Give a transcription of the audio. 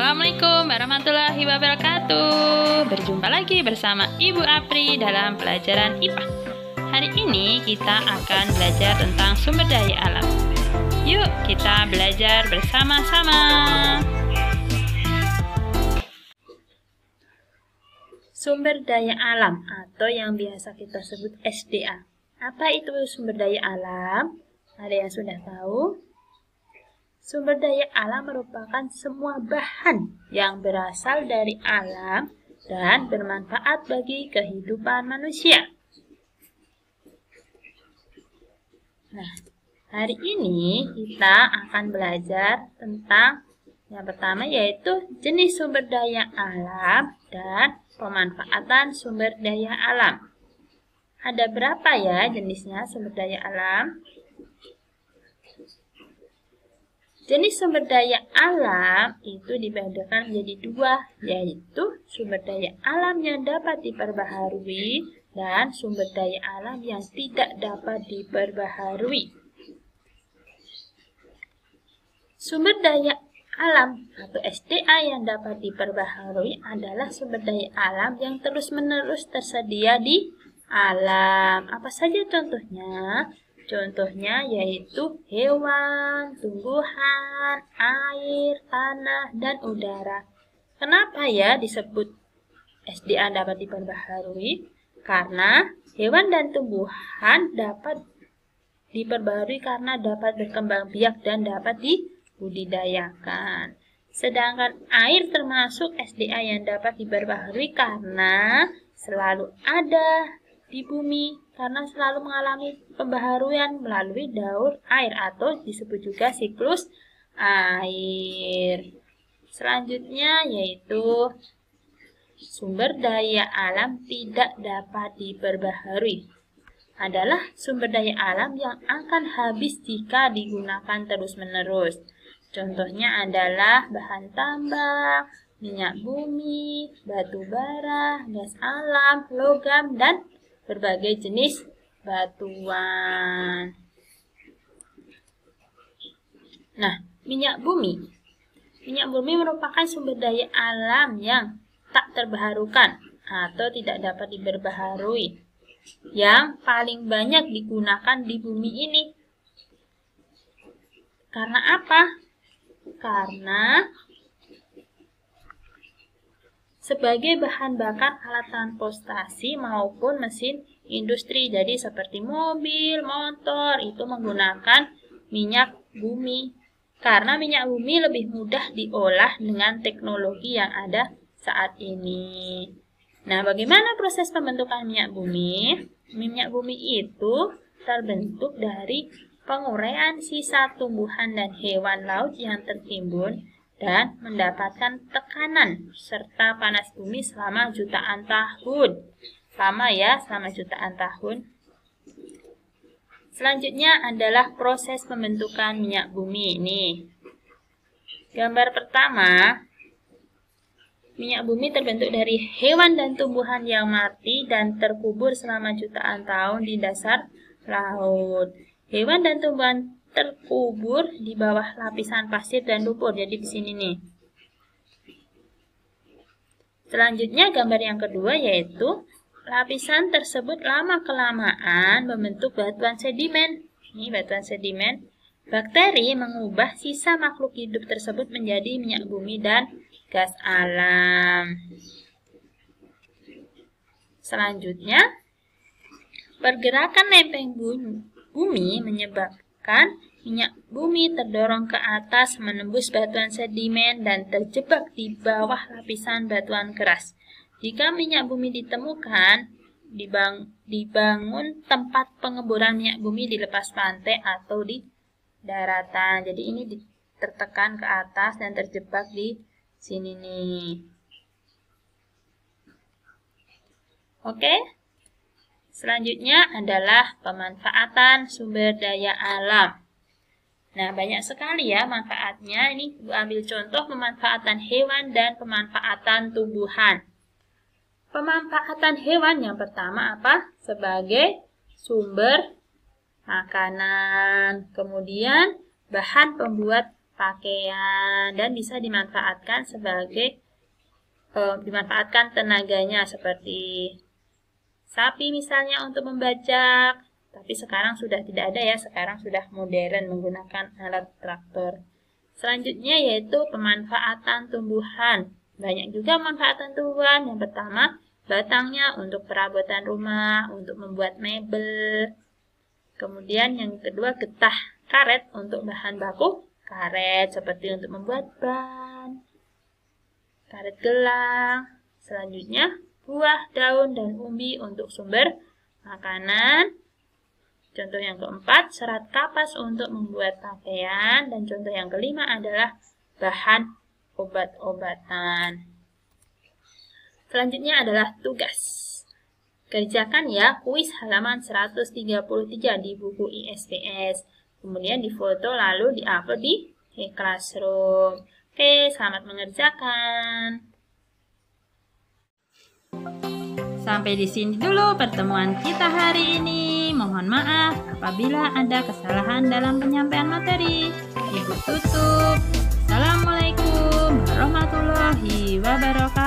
Assalamualaikum warahmatullahi wabarakatuh. Berjumpa lagi bersama Ibu Apri dalam pelajaran IPA. Hari ini kita akan belajar tentang sumber daya alam. Yuk kita belajar bersama-sama. Sumber daya alam atau yang biasa kita sebut SDA. Apa itu sumber daya alam? Ada yang sudah tahu? Sumber daya alam merupakan semua bahan yang berasal dari alam dan bermanfaat bagi kehidupan manusia. Nah, hari ini kita akan belajar tentang yang pertama yaitu jenis sumber daya alam dan pemanfaatan sumber daya alam. Ada berapa ya jenisnya sumber daya alam? Jenis sumber daya alam itu dibedakan menjadi dua, yaitu sumber daya alam yang dapat diperbaharui dan sumber daya alam yang tidak dapat diperbaharui. Sumber daya alam atau SDA yang dapat diperbaharui adalah sumber daya alam yang terus-menerus tersedia di alam. Apa saja contohnya? Contohnya yaitu hewan, tumbuhan, air, tanah, dan udara. Kenapa ya disebut SDA dapat diperbaharui? Karena hewan dan tumbuhan dapat diperbaharui karena dapat berkembang biak dan dapat dibudidayakan. Sedangkan air termasuk SDA yang dapat diperbaharui karena selalu ada di bumi, karena selalu mengalami pembaharuan melalui daur air atau disebut juga siklus air. Selanjutnya yaitu sumber daya alam tidak dapat diperbaharui. Adalah sumber daya alam yang akan habis jika digunakan terus-menerus. Contohnya adalah bahan tambang, minyak bumi, batu bara, gas alam, logam, dan berbagai jenis batuan. Nah, minyak bumi. Minyak bumi merupakan sumber daya alam yang tak terbaharukan atau tidak dapat diperbaharui, yang paling banyak digunakan di bumi ini. Karena apa? Karena sebagai bahan bakar alat transportasi maupun mesin industri. Jadi seperti mobil, motor itu menggunakan minyak bumi. Karena minyak bumi lebih mudah diolah dengan teknologi yang ada saat ini. Nah, bagaimana proses pembentukan minyak bumi? Minyak bumi itu terbentuk dari penguraian sisa tumbuhan dan hewan laut yang tertimbun dan mendapatkan tekanan serta panas bumi selama jutaan tahun. Lama ya, selama jutaan tahun. Selanjutnya adalah proses pembentukan minyak bumi ini. Gambar pertama, minyak bumi terbentuk dari hewan dan tumbuhan yang mati dan terkubur selama jutaan tahun di dasar laut. Hewan dan tumbuhan terkubur di bawah lapisan pasir dan lumpur. Jadi di sini nih. Selanjutnya gambar yang kedua yaitu lapisan tersebut lama-kelamaan membentuk batuan sedimen. Ini batuan sedimen. Bakteri mengubah sisa makhluk hidup tersebut menjadi minyak bumi dan gas alam. Selanjutnya, pergerakan lempeng bumi menyebabkan minyak bumi terdorong ke atas menembus batuan sedimen dan terjebak di bawah lapisan batuan keras. Jika minyak bumi ditemukan, dibangun tempat pengeboran minyak bumi di lepas pantai atau di daratan. Jadi ini tertekan ke atas dan terjebak di sini nih. Oke. Selanjutnya adalah pemanfaatan sumber daya alam. Nah, banyak sekali ya manfaatnya. Ini ambil contoh pemanfaatan hewan dan pemanfaatan tumbuhan. Pemanfaatan hewan yang pertama apa? Sebagai sumber makanan. Kemudian bahan pembuat pakaian, dan bisa dimanfaatkan dimanfaatkan tenaganya seperti sapi misalnya untuk membajak. Tapi sekarang sudah tidak ada ya, sekarang sudah modern menggunakan alat traktor. Selanjutnya yaitu pemanfaatan tumbuhan. Banyak juga manfaatan tumbuhan. Yang pertama, batangnya untuk perabotan rumah, untuk membuat mebel. Kemudian yang kedua, getah karet untuk bahan baku karet, seperti untuk membuat ban, karet gelang. Selanjutnya, buah, daun, dan umbi untuk sumber makanan. Contoh yang keempat, serat kapas untuk membuat pakaian. Dan contoh yang kelima adalah bahan obat-obatan. Selanjutnya adalah tugas. Kerjakan ya kuis halaman 133 di buku ISPS. Kemudian difoto lalu diupload di e-classroom. Oke, selamat mengerjakan. Sampai di sini dulu pertemuan kita hari ini. Mohon maaf apabila ada kesalahan dalam penyampaian materi. Ibu tutup. Assalamualaikum warahmatullahi wabarakatuh.